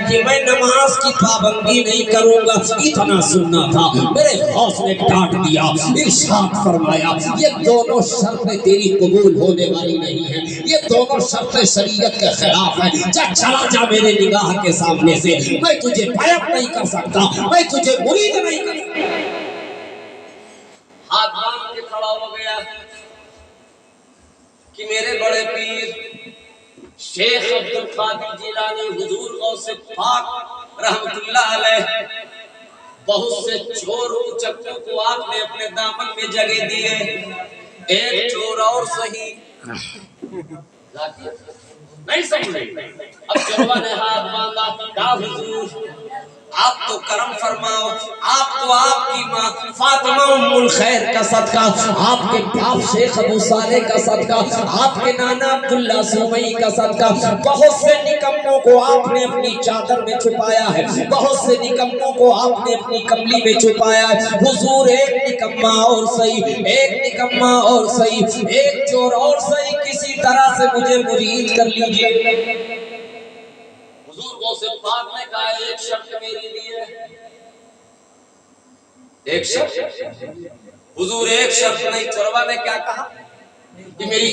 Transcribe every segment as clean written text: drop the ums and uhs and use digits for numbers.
کہ میں نماز کی پابندی نہیں کروں گا، اتنا سننا تھا۔ میرے غوث نے ڈانٹ دیا، ارشاد فرمایا یہ دونوں شرطیں تیری قبول ہونے والی نہیں ہیں، یہ دونوں شرطیں شریعت کے خلاف ہیں، چلا جا میرے نگاہ کے سامنے سے، میں تجھے بیعت نہیں کر سکتا، میں تجھے مرید نہیں کر سکتا۔ ہاتھ باندھ کے کھڑا ہو گیا کہ میرے بڑے پیر شیخ عبد القادر جیلانی حضور غوث پاک رحمت اللہ علیہ، بہت سے چور و چکوں کو آپ نے اپنے دامن میں جگہ دیے، ایک چور اور صحیح نہیں سمجھے۔ اب چوروا نے ہاتھ باندھا، کہا حضور آپ تو کرم فرماؤ، آپ تو آپ کی ماں فاطمہ ام الخیر کا صدقہ، آپ کے باپ شیخ ابو صالح کا صدقہ، آپ کے نانا عبداللہ سومئی کا صدقہ، بہت سے نکموں کو آپ نے اپنی چادر میں چھپایا ہے، بہت سے نکموں کو آپ نے اپنی کملی میں چھپایا ہے، حضور ایک نکمہ اور صحیح، ایک نکمہ اور صحیح، ایک چور اور صحیح، کسی طرح سے مجھے مرید کر لیجئے۔ حضور غوث پاک نے کہا ایک شرط میری لیے، ایک شرط؟ حضور ایک شرط نہیں۔ چوروا نے کیا کہا کہ میری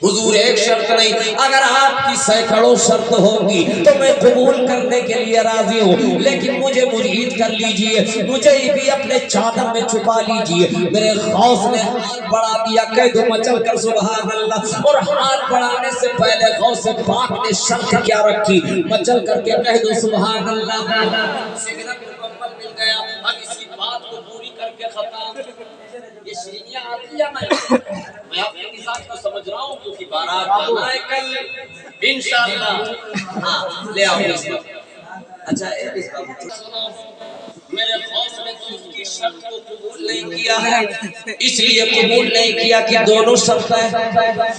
حضور ایک شرط نہیں، اگر آپ کی سینکڑوں شرط ہوگی تو میں قبول کرنے کے لیے راضی ہوں، لیکن مجھے مرید کر لیجئے، مجھے بھی اپنے چادر میں چھپا لیجئے۔ میرے غوث نے ہاتھ بڑھا دیا، کہہ دو مچل کر سبحان اللہ، اور ہاتھ بڑھانے سے پہلے غوث پاک نے شرط کیا رکھی، مچل کر کے کہہ دو سبحان اللہ۔ سگرٹ مکمل مل گیا، اب اسی بات کو پوری کر کے ختم۔ یہ شیریاں آتی یا نہیں؟ میں اپنے مزاج کو سمجھ رہا ہوں کیونکہ بارات جانا ہے کل انشاءاللہ۔ ہاں لے آؤ اس وقت۔ اچھا اس وقت سنو، میرے غوث نے تو اس کی شرط کو قبول نہیں کیا ہے، اس لیے قبول نہیں کیا کہ دونوں شرطیں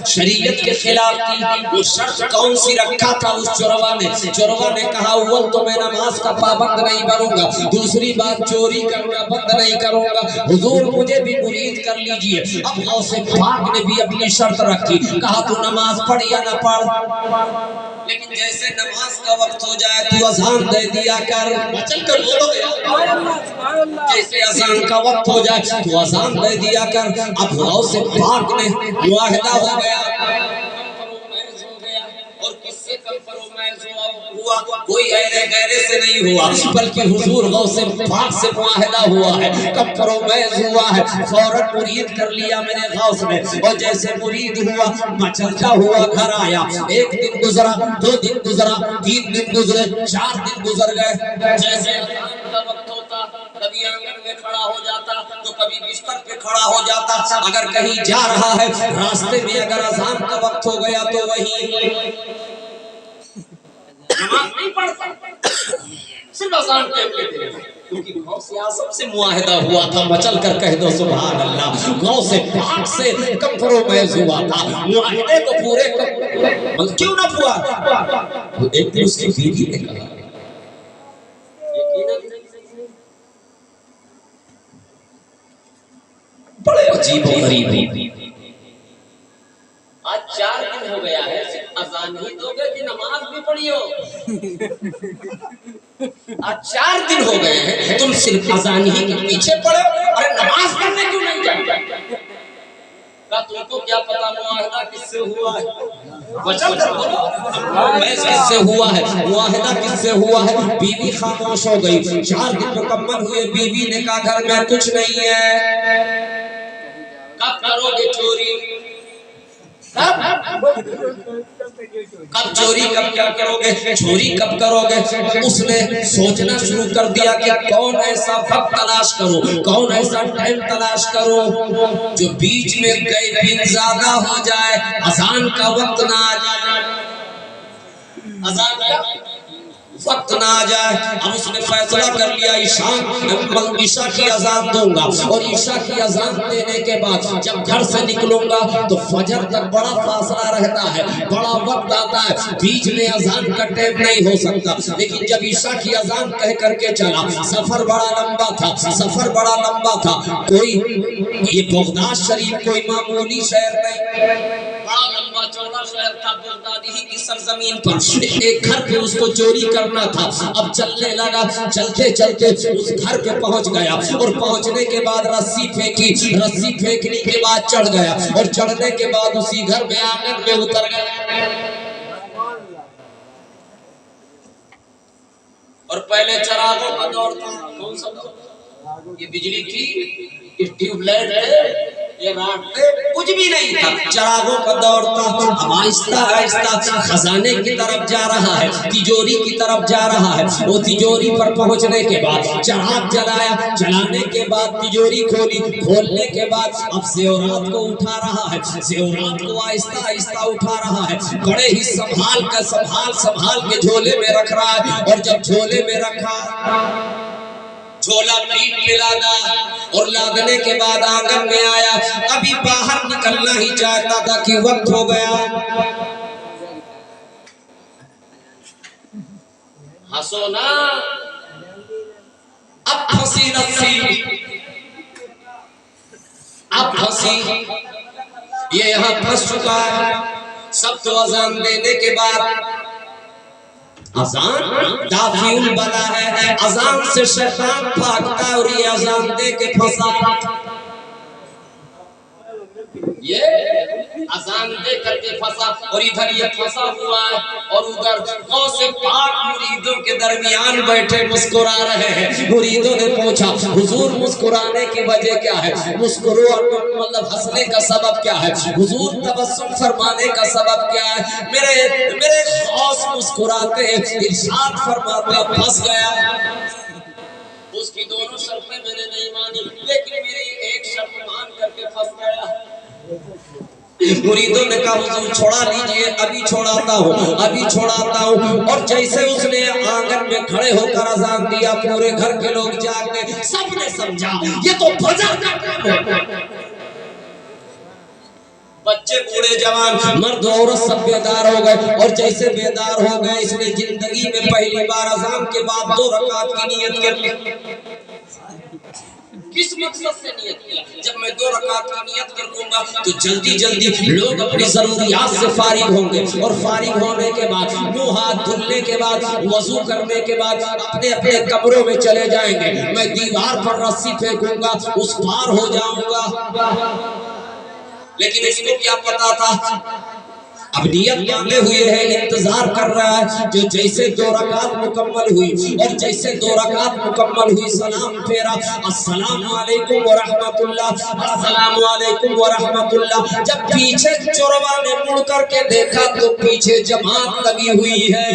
شریعت کے خلاف تھی۔ وہ شرط کون سی رکھا تھا اس چوروا نے؟ چوروا نے کہا اول تو میں نماز کا پابند نہیں بنوں گا، دوسری بات چوری کرنا بند نہیں کروں گا، حضور مجھے بھی مرید کر لیجئے۔ اب غوث پاک نے بھی اپنی شرط رکھی، کہا تو نماز پڑھ یا نہ پڑھ، لیکن جیسے نماز کا وقت ہو جائے تو اذان دے دیا کر، بچن کر بولو جیسے اذان کا وقت ہو جائے تو اذان دے دیا کر۔ اب غوث پاک نے معاہدہ ہو گیا، اور کس سے کمپرومائز ہوا؟ کوئی ایرے غیرے سے نہیں ہوا، بلکہ حضور غوث پاک سے معاہدہ ہوا ہے، کمپرومائز ہوا ہے، فوراً مرید کر لیا میرے غوث نے، اور جیسے مرید ہوا مچلتا ہوا گھر آیا۔ ایک دن گزرا، دو دن گزرا، تین دن گزرے، چار دن گزر گئے۔ جیسے اذان کا وقت ہوتا کبھی آنگن میں کھڑا ہو جاتا تو کبھی بستر پہ کھڑا ہو جاتا، اگر کہیں جا رہا ہے راستے میں اگر اذان کا وقت ہو گیا تو وہی نماز نہیں پڑھتا، صرف اذان ٹائم پہ دے، کیونکہ غوث اعظم سے معاہدہ ہوا تھا، مچل کر کہہ دو سبحان اللہ۔ غوث پاک سے کمپرومائز ہوا تھا، معاہدے کو پورے کر، کیوں نہ ہوا؟ ایک دن اس کی بیوی نے کہا، بڑے عجیب و غریب، آج 4 دن ہو گیا ہے، صرف اذان ہی دو گے کہ نماز بھی پڑھی ہو؟ آج 4 دن ہو گئے ہیں تم صرف اذان ہی کے پیچھے پڑے، اور نماز پڑھنے کیوں نہیں جاتے؟ کہا تم کو کیا پتا معاہدہ کس سے ہوا ہے؟ بچہ میں کس سے ہوا ہے، معاہدہ کس سے ہوا ہے؟ بیوی خاموش ہو گئی۔ 4 دن مکمل ہوئے، بیوی نے کہا گھر میں کچھ نہیں ہے، کب کرو گے چوری؟ کب چوری، کب کیا کرو گے؟ چوری کب کرو گے؟ اس نے سوچنا شروع کر دیا کہ کون ایسا وقت تلاش کرو، کون ایسا ٹائم تلاش کرو جو بیچ میں کئی دن زیادہ ہو جائے، اذان کا وقت نہ آ جائے، اذان کا وقت نہ آ جائے۔ اب اس نے فیصلہ کر لیا عشاء کی اذان دوں گا، اور عشاء کی اذان دینے کے بعد جب گھر سے نکلوں گا تو فجر تک بڑا فاصلہ رہتا ہے، بڑا وقت آتا ہے، بیچ میں اذان کا ٹائم نہیں ہو سکتا۔ لیکن جب عشاء کی اذان کہہ کر کے چلا، سفر بڑا لمبا تھا، سفر بڑا لمبا تھا، کوئی یہ بغداد شریف کوئی معمولی شہر نہیں، بڑا لمبا 14 شہر تھا بغدادی ہی کی سرزمین پر ایک گھر پہ اس کو چوری کرنا تھا اب چلنے لگا چلتے چلتے اس گھر پہ پہنچ گیا اور پہنچنے کے بعد رسی پھینکی رسی پھینکنے کے بعد چڑھ گیا اور چڑھنے کے بعد اسی گھر میں آنگن میں اتر گیا اور پہلے چراغوں کا دور تھا کون سا دور یہ بجلی کی یہ ٹیوب لائٹ ہے یہ راڈ ہے کچھ بھی نہیں تھا چراغوں کا دور تھا اب آہستہ آہستہ خزانے کی طرف جا رہا ہے تجوری کی طرف جا رہا ہے وہ تجوری پر پہنچنے کے بعد چراغ جلایا جلانے کے بعد تجوری کھولی کھولنے کے بعد اب زیورات کو اٹھا رہا ہے زیورات کو آہستہ آہستہ اٹھا رہا ہے بڑے ہی سنبھال کے جھولے میں رکھ رہا ہے اور جب جھولے میں رکھا جھولا پیٹ کے لادا اور لادنے کے بعد آنگن میں آیا ابھی باہر نکلنا ہی چاہتا تھا کہ وقت ہو گیا ہنسو نا اب پھنسی رسی اب پھنسی یہ یہاں پھنس چکا ہے سب تو اذان دینے کے بعد اذان دافع البلا ہے اذان سے شیطان بھاگتا ہے اور یہ اذان دے کے پھنسا یہ اذان دے کر کے پھنسا اور ادھر یہ پھنسا ہوا ہے اور ادھر غوث پاک مریدوں کے درمیان بیٹھے مسکرا رہے ہیں مریدوں نے پوچھا حضور مسکرانے کی وجہ کیا ہے مطلب ہنسنے کا سبب کیا ہے حضور تبسم فرمانے کا سبب کیا ہے میرے غوث مسکراتے ہیں ارشاد فرماتے پھنس گیا اس کی دونوں شرطیں میں نے نہیں مانی لیکن میری ایک شرط مان کر کے پھنس گیا مریدوں نے کہا حضور چھوڑا لیجئے ابھی چھوڑاتا ہوں اور جیسے اس نے آنگن میں کھڑے ہو کر اذان دیا پورے گھر کے لوگ جاگ گئے سب نے سمجھا یہ تو فجر کا ٹائم ہے بچے بوڑھے جوان مرد عورت سب بیدار ہو گئے اور جیسے بیدار ہو گئے اس نے زندگی میں پہلی بار اذان کے بعد 2 رکعت کی نیت کر لی کس مقصد سے نیت کیا جب میں 2 رکعت کی نیت کر لوں گا تو جلدی لوگ اپنی ضروریات سے فارغ ہوں گے اور فارغ ہونے کے بعد منہ ہاتھ دھلنے کے بعد وضو کرنے کے بعد اپنے اپنے کمروں میں چلے جائیں گے میں دیوار پر رسی پھینکوں گا اس پار ہو جاؤں گا لیکن اس کو کیا پتا تھا اب نیت باندھے ہوئے ہے انتظار کر رہا ہے جو جیسے 2 رکعت مکمل ہوئی اور جیسے 2 رکعت مکمل ہوئی سلام پھیرا السلام علیکم ورحمت اللہ السلام علیکم ورحمت اللہ جب پیچھے چوروا نے مڑ کر کے دیکھا تو پیچھے جماعت لگی ہوئی ہے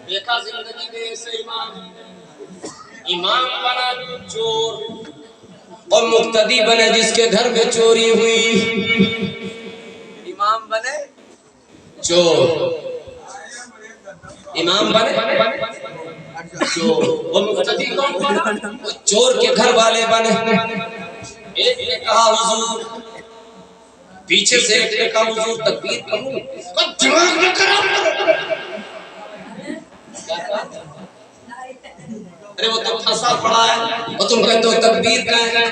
دیکھا زندگی میں ایسے امام بنا چور اور مقتدی بنے جس کے گھر میں چوری ہوئی امام بنے چور امام بنے چور وہ مقتدی کون بنا چور کے گھر والے بنے ایک نے کہا حضور پیچھے سے ایک نے کہا حضور تکبیر کہوں دماغ میں خراب ارے وہ تو پھنسا پڑا ہے اور تم کہتے ہو تکبیر کہیں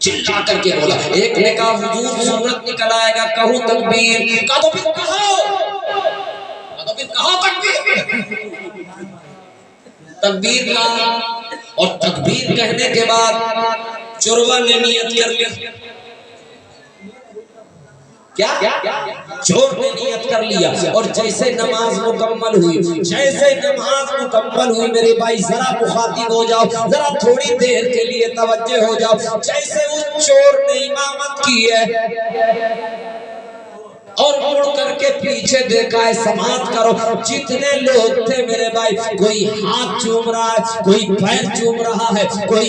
چلا کر کے بولا ایک نے کہا حضور سورت نکل آئے گا کہو تکبیر کہا تو پھر کہو تکبیر تکبیر کہا اور تکبیر کہنے کے بعد چوروا نے نیت کر لی کیا چور نے نیت کر لیا اور جیسے نماز مکمل ہوئی میرے بھائی ذرا مخاطب ہو جاؤ ذرا تھوڑی دیر کے لیے توجہ ہو جاؤ جیسے اس چور نے امامت کی ہے اور مڑ کر کے پیچھے دیکھا ہے سماعت کرو جتنے لوگ تھے میرے بھائی کوئی ہاتھ چوم رہا ہے کوئی پیر چوم رہا ہے کوئی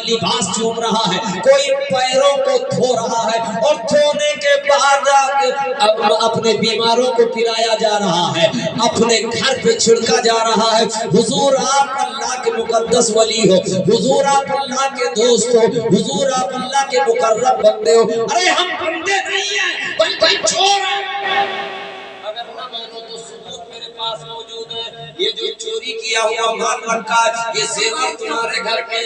لباس چوم رہا ہے کوئی پیروں کو دھو رہا ہے اور دھونے کے بعد اپنے بیماروں کو پلایا جا رہا ہے اپنے گھر پہ چھڑکا جا رہا ہے حضور آپ اللہ کے مقدس ولی ہو حضور آپ اللہ کے دوست ہو حضور آپ اللہ کے مقرب بندے ہو ارے ہم بندے نہیں ہیں بلکہ چور اگر نہ مانو تو ثبوت میرے پاس موجود ہے یہ جو چوری کیا ہوا مال رکھا ہے یہ زیور تمہارے گھر کے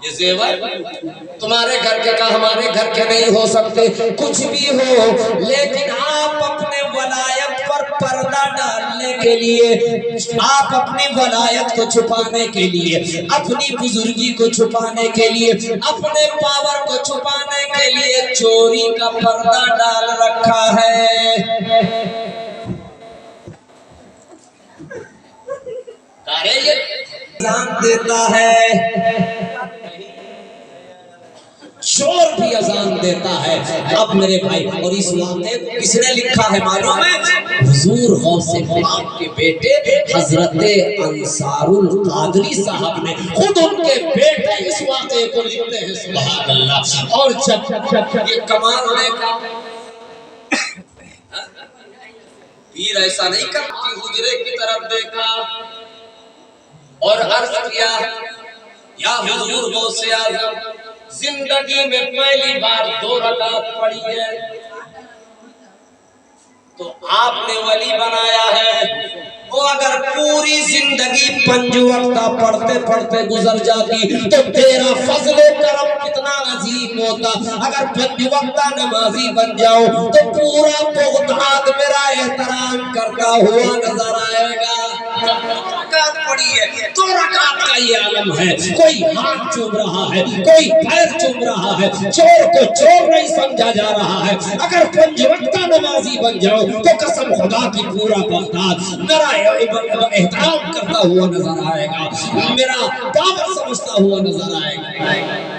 یہ زیور تمہارے گھر کے کا ہمارے گھر کے نہیں ہو سکتے، کچھ بھی ہو، لیکن آپ اپنے ولایت پر پردہ ڈالنے کے لیے، آپ اپنی ولایت کو چھپانے کے لیے، اپنی بزرگی کو چھپانے کے لیے، اپنے پاور کو چھپانے کے لیے چوری کا پردہ ڈال رکھا ہے۔ تارے یہ اذان دیتا ہے، شور بھی اذان دیتا ہے۔ اب میرے بھائی، اور اس واقعے کو کس نے لکھا ہے معلوم ہے؟ حضور غوث پاک کے بیٹے حضرت انصار القادری صاحب نے، خود ان کے بیٹے اس واقعے کو لکھتے ہیں، سبحان اللہ۔ اور جب یہ کمال دیکھا، پیر ایسا نہیں کرتی، حجرے کی طرف دیکھا اور عرض کیا، یا حضور غوث اعظم، زندگی میں پہلی بار 2 رکعت پڑھی ہے تو آپ نے ولی بنایا ہے، وہ اگر پوری زندگی 5 وقتہ پڑھتے پڑھتے گزر جاتی تو تیرا فضل و کرم کتنا عظیم ہوتا۔ اگر 5 وقتہ نمازی بن جاؤ تو پورا بغداد میرا احترام کرتا ہوا نظر آئے گا۔ 2 رکعت پڑھی ہے، 2 رکعت کا یہ عالم ہے، کوئی ہاتھ چوم رہا ہے، کوئی پیر چوم رہا ہے، چور کو چور نہیں سمجھا جا رہا ہے۔ اگر 5 وقتہ نمازی بن جاؤ تو قسم خدا کی پورا بغداد میرا احترام کرتا ہوا نظر آئے گا، میرا پاور سمجھتا ہوا نظر آئے گا۔